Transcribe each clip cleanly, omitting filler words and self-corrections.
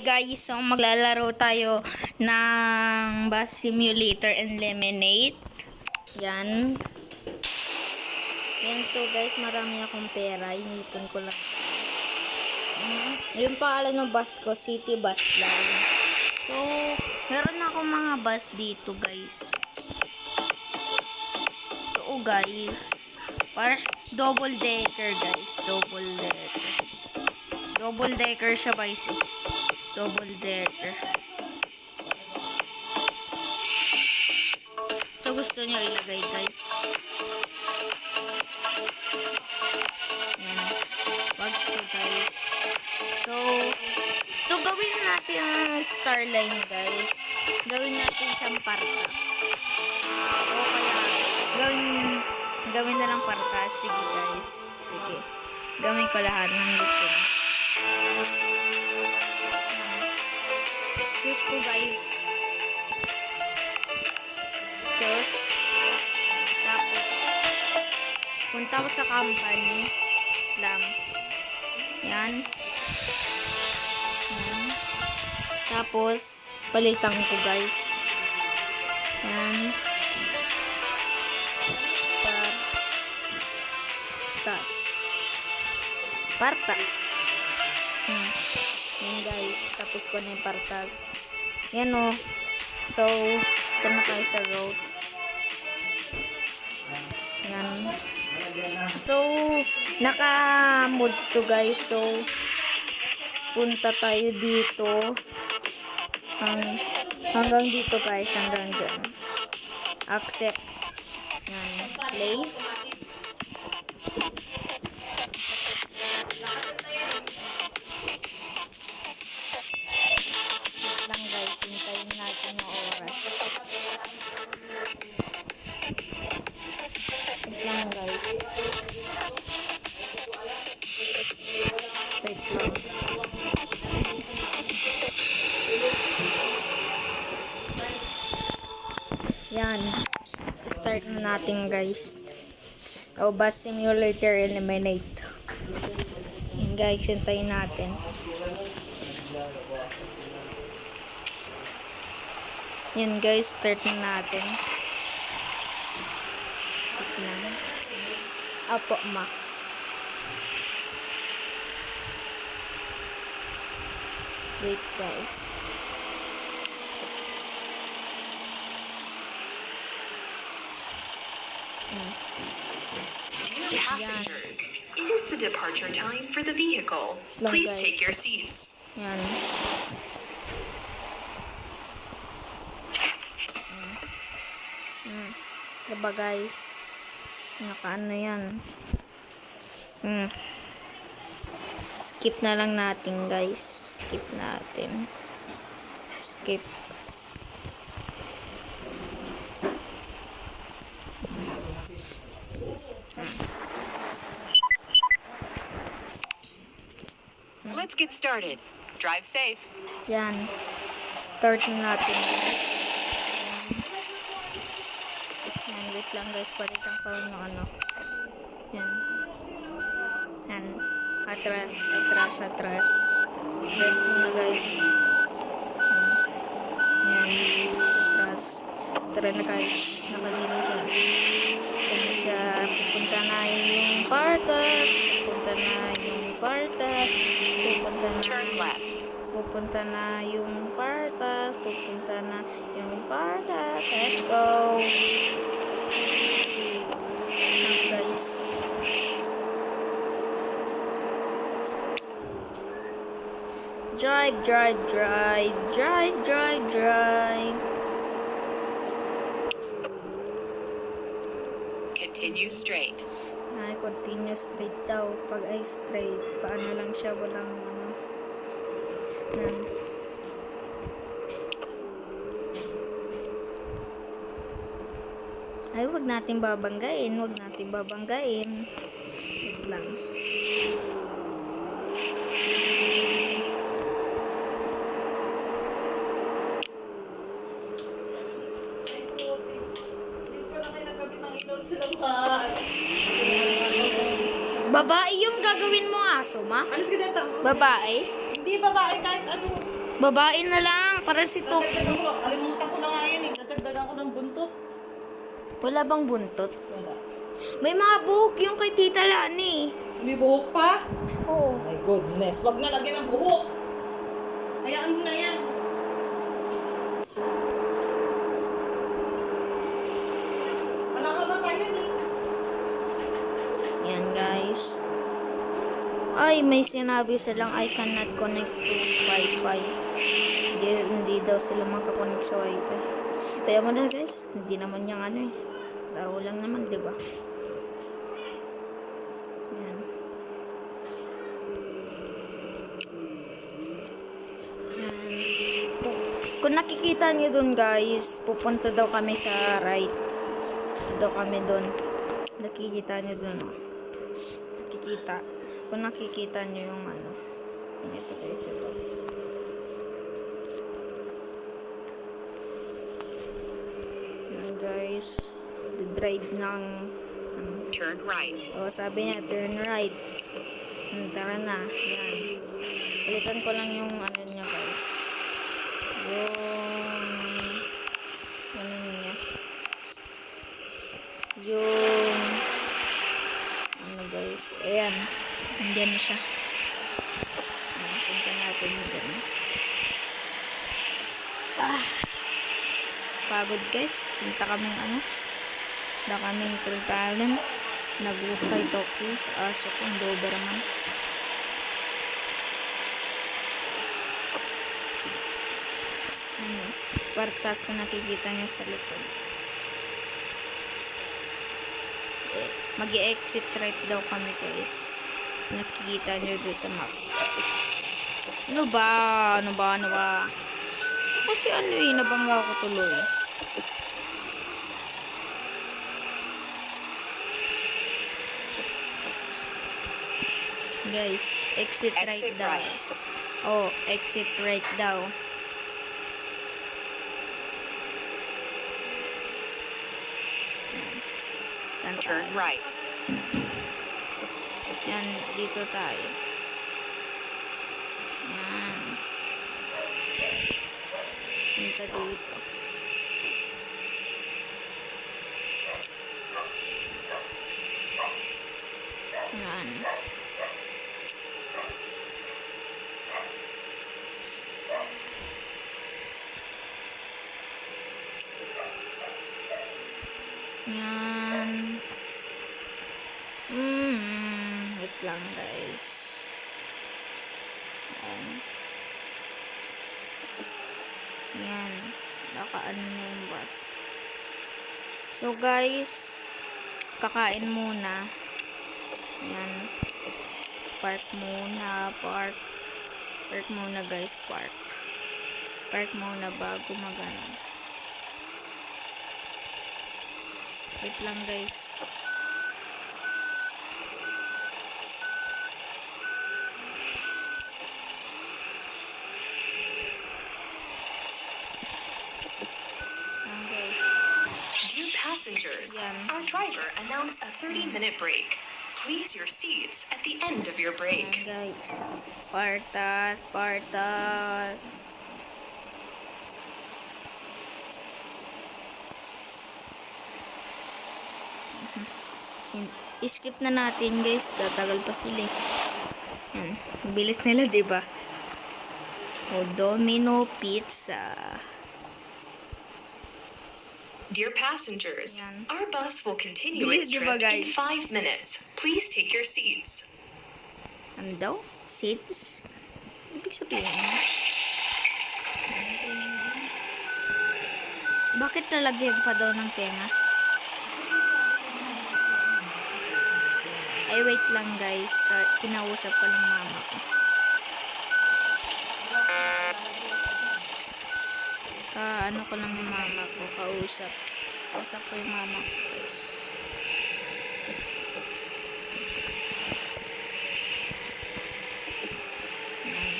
guys, so maglalaro tayo ng Bus Simulator and Lemonade. Yan. Yan, so guys, marami akong pera. Inipon ko lang. Yung pangalan ng bus ko, City Bus Line. So, meron akong mga bus dito guys. Oo guys. Para double decker guys. Double decker. Double decker siya guys. Double decker. Ito gusto nyo ilagay guys. Yan. Wag to guys. So, ito gawin natin ang Starline guys. Gawin natin siyang partas. O kaya, gawin na lang partas. Sige guys. Sige. Gawin ko lahat ng gusto nyo. Choose ko guys. Choose. Tapos, punta ko sa company lang. Yan. Yan. Tapos, palitan ko guys. Yan. Partas. Yan guys. Tapos ko na yung partas. Yan o. So, ito na tayo sa roads. Yan. So, naka-mood to guys. So, punta tayo dito. Hanggang dito guys. Hanggang dyan. Accept. Yan. Play. Lang guys. Hintayin natin yung oras. Lang guys. Wait lang. Yan. Start na natin guys. O, Bus Simulator Eliminate. Yan guys, hintayin natin. Yan guys, start na natin. Apo, ma. Wait guys. Dear passengers, it is the departure time for the vehicle. Please take your seats. Yan. Diba guys? Nakaano yan. Skip na lang natin guys. Skip natin. Skip. Let's get started. Drive safe. Yan. Start na natin guys. Yan. Wait lang guys. Palitan ko rin yung ano. Yan. Yan. Atras. Atras. Atras. Atras muna guys. Yan. Atras. Tara na guys. Nakagino siya. Ano siya. Pupunta na yung partas. Pupunta na yung partas. Pupunta na. Turn left. Pupunta na yung partas. Pupunta na yung partas. Let's go. Guys. Drive, drive, drive. Drive, drive, drive. Continue straight. Ay, continue straight daw. Pag ay straight, paano lang siya, walang ano. Yan. Ay, wag natin babanggain. Wag natin babanggain. Wait lang. Babae yung gagawin mo aso, ma? Alis ka dito. Babae? Hindi babae kahit ano. Babae na lang, para si Toki. Kalimutan ko na nga yan eh. Natagdagan ko ng buntot. Wala bang buntot? Wala. May mga buhok yung kay Tita Lani. May buhok pa? Oo. My goodness. Wag na lagyan ng buhok. Hayaan mo na yan. Wala ka ba tayo eh? Yan guys. Ay, may sinabi silang I cannot connect to Wi-Fi. Hindi daw sila makakonect sa Wi-Fi. Kaya mo na guys, hindi naman yung ano eh. Laro lang naman, di ba? Yan. Yan. Kung nakikita niyo dun guys, pupunta daw kami sa right. Daw kami dun. Nakikita niyo dun. Oh. Nakikita. Kung nakikita niyo yung ano. Kung ito guys, ito. Yan guys. The drive ng Turn right. o sabi niya turn right. Tara na. Yan. Palitan ko lang yung ano niya guys. Yung ano niya. Yung ano guys. Ayan. Nandiyan na siya. Ayan, punta natin dyan. Pagod guys. Punta kaming ano. Punta kaming Trentalan. Nag-walk kay Toki. Aso kong Doberman. Ano. Partas ko nakikita nyo sa likod. Mag-exit right daw kami guys. Nakikita nyo doon sa map. Ano ba? Ano ba? Ano ba? Kasi ano eh, nabangga ko tuloy. Guys, exit right Exit daw. right. Oh, exit right daw. Saan Turn tayo? right. Yan, dito tayo. Yan. Punta dito. Yan. Yan. Wait lang guys. Yan. Nakaano na yung bus. So guys, kakain muna. Yan. Park muna. Park muna guys. Park muna bago magano. Wait lang guys. Yan guys. Dear passengers, Yan. our driver announced a 30-minute break. Please your seats at the end of your Yan break. guys. Partas. I-skip na natin guys. Tatagal pa sila eh. Yan. Ang bilis nila, diba? O, Domino Pizza. Dear passengers, Yan. our bus will continue Bilis, its diba, trip in guys? 5 minutes. Please take your seats. Ano daw? Seats? Ibig sabihin. Bakit talagyan pa daw ng tenga? Ay, wait lang guys. Kinausap ko ng mama ko. Ano ko lang yung mama ko. Kausap ko yung mama ko guys. Yan.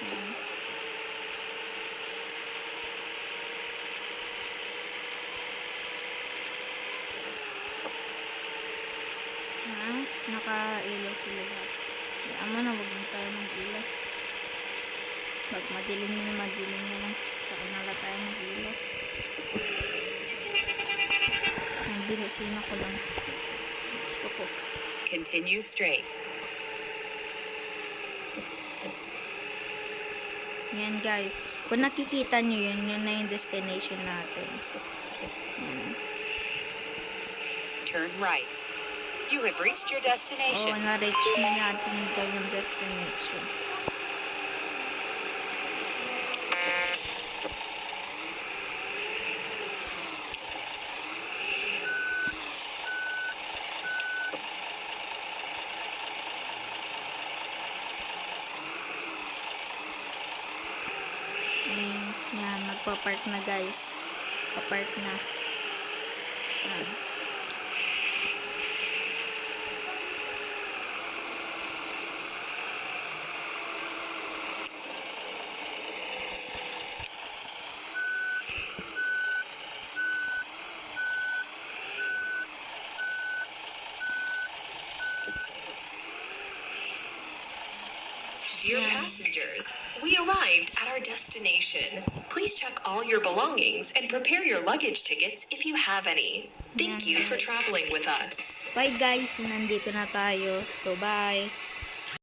Yan. Ha? Naka-ilaw sila lahat. Ama na, wag mo mag-ilaw. Pag madilim na lang. Saka na lang tayo mag-ilaw. Binusin ako lang. Gusto ko. Continue straight. Yan guys. Kung nakikita nyo yun na yung destination natin. Yan. Turn right. You have reached your Oo, destination. na-reach na natin yung destination. Yan, magpa-park na guys. Pa-park na. Yan. Dear passengers, we arrived at our destination. Please check all your belongings and prepare your luggage tickets if you have any. Thank you for traveling with us. Bye guys, nandito na tayo. So bye.